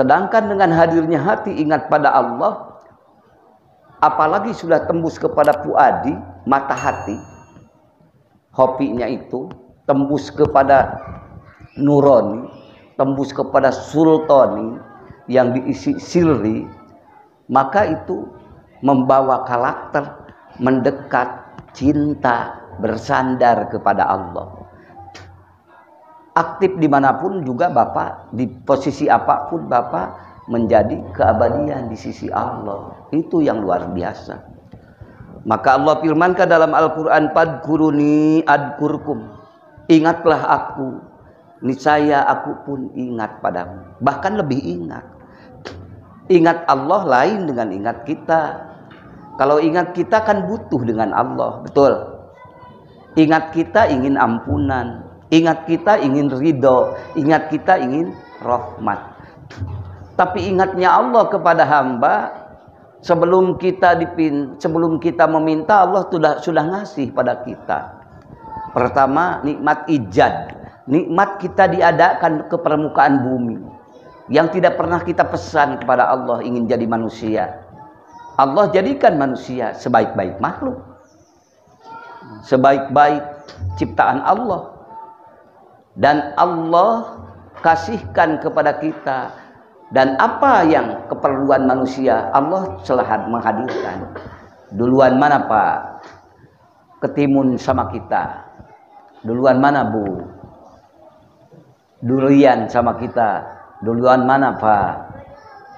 Sedangkan dengan hadirnya hati ingat pada Allah, apalagi sudah tembus kepada puadi, mata hati, hopinya itu, tembus kepada nurani, tembus kepada sultani yang diisi sirri, maka itu membawa karakter mendekat, cinta, bersandar kepada Allah. Aktif dimanapun juga Bapak, di posisi apapun Bapak menjadi keabadian di sisi Allah. Itu yang luar biasa. Maka Allah firmankan dalam Al-Quran, Fadkuruni adkurkum. Ingatlah aku, niscaya aku pun ingat padamu. Bahkan lebih ingat. Ingat Allah lain dengan ingat kita. Kalau ingat kita kan butuh dengan Allah, betul. Ingat kita ingin ampunan. Ingat kita ingin ridho, ingat kita ingin rahmat. Tapi ingatnya Allah kepada hamba, sebelum kita meminta, Allah sudah ngasih pada kita. Pertama, nikmat ijad, nikmat kita diadakan ke permukaan bumi, yang tidak pernah kita pesan kepada Allah ingin jadi manusia. Allah jadikan manusia sebaik-baik makhluk, sebaik-baik ciptaan Allah. Dan Allah kasihkan kepada kita, dan apa yang keperluan manusia Allah telah menghadirkan. Duluan mana Pak? Ketimun sama kita. Duluan mana Bu? Durian sama kita. Duluan mana Pak?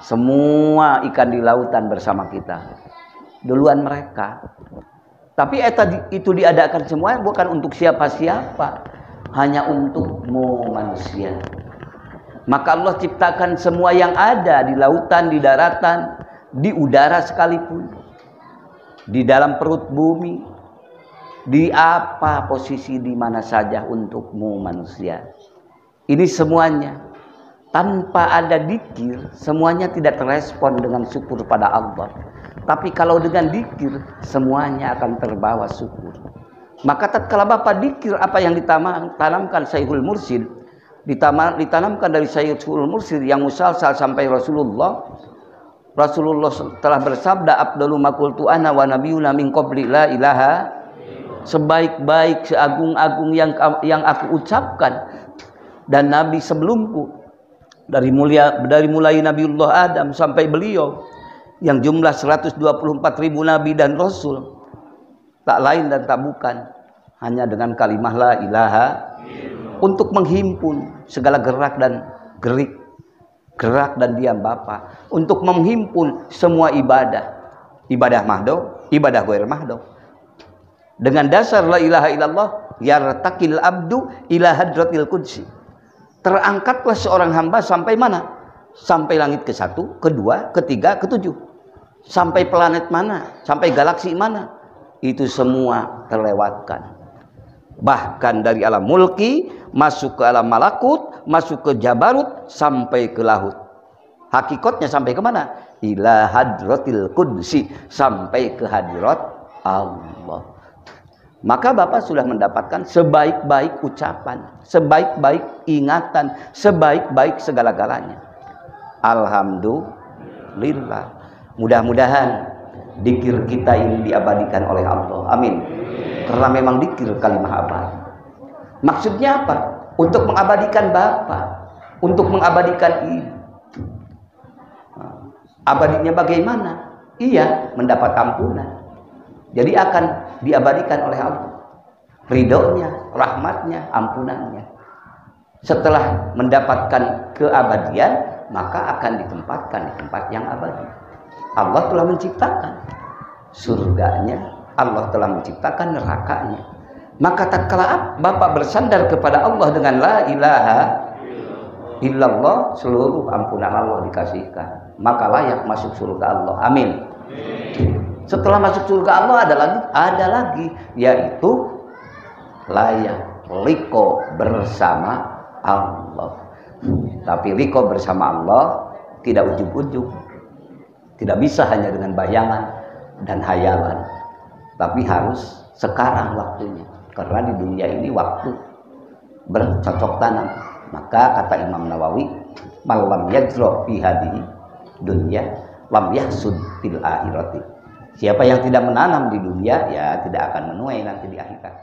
Semua ikan di lautan bersama kita. Duluan mereka. Tapi itu diadakan semua bukan untuk siapa-siapa, hanya untukmu manusia. Maka Allah ciptakan semua yang ada di lautan, di daratan, di udara sekalipun, di dalam perut bumi, di apa posisi di mana saja untukmu manusia. Ini semuanya tanpa ada dzikir, semuanya tidak terrespon dengan syukur pada Allah. Tapi kalau dengan dzikir, semuanya akan terbawa syukur. Maka tatkala Bapak dzikir apa yang ditanamkan Syekhul Mursyid, ditanamkan dari Syekhul Mursyid yang musalsal sampai Rasulullah telah bersabda, Afdalu ma qultu ana wa nabiyyuna min qabli la ilaha, sebaik-baik, seagung-agung yang aku ucapkan dan nabi sebelumku, dari mulai Nabiullah Adam sampai beliau yang jumlah 124.000 nabi dan rasul, tak lain dan tak bukan hanya dengan kalimah la ilaha, untuk menghimpun segala gerak dan gerik, gerak dan diam Bapak, untuk menghimpun semua ibadah mahdoh, ibadah ghair mahdoh. Dengan dasar la ilaha illallah yartaqil abdu ila hadratil qudsi. Terangkatlah seorang hamba sampai mana? Sampai langit ke-1, ke-2, ke-3, ke-7. Sampai planet mana? Sampai galaksi mana? Itu semua terlewatkan. Bahkan dari alam mulki masuk ke alam malakut, masuk ke jabarut, sampai ke lahut. Hakikatnya sampai ke mana? Ila hadratil qudsi, sampai ke hadirat Allah. Maka Bapak sudah mendapatkan sebaik-baik ucapan, sebaik-baik ingatan, sebaik-baik segala-galanya. Alhamdulillah. Mudah-mudahan dzikir kita ini diabadikan oleh Allah. Amin. Karena memang dzikir kalimah abadi. Maksudnya apa? Untuk mengabadikan Bapak, untuk mengabadikan Ibu. Abadinya bagaimana? Iya, mendapat ampunan. Jadi akan diabadikan oleh Allah. Ridhonya, rahmatnya, ampunannya. Setelah mendapatkan keabadian, maka akan ditempatkan di tempat yang abadi. Allah telah menciptakan surganya, Allah telah menciptakan nerakanya. Maka tatkala Bapak bersandar kepada Allah dengan la ilaha illallah, seluruh ampunan Allah dikasihkan, maka layak masuk surga Allah. Amin. Setelah masuk surga Allah ada lagi yaitu layak liko bersama Allah. Tapi liko bersama Allah tidak ujug-ujug, tidak bisa hanya dengan bayangan dan hayalan, tapi harus sekarang waktunya. Karena di dunia ini waktu bercocok tanam. Maka kata Imam Nawawi, malam yajro fi hadhihi dunya lam yahsud fil akhirati. Siapa yang tidak menanam di dunia, ya tidak akan menuai nanti di akhirat.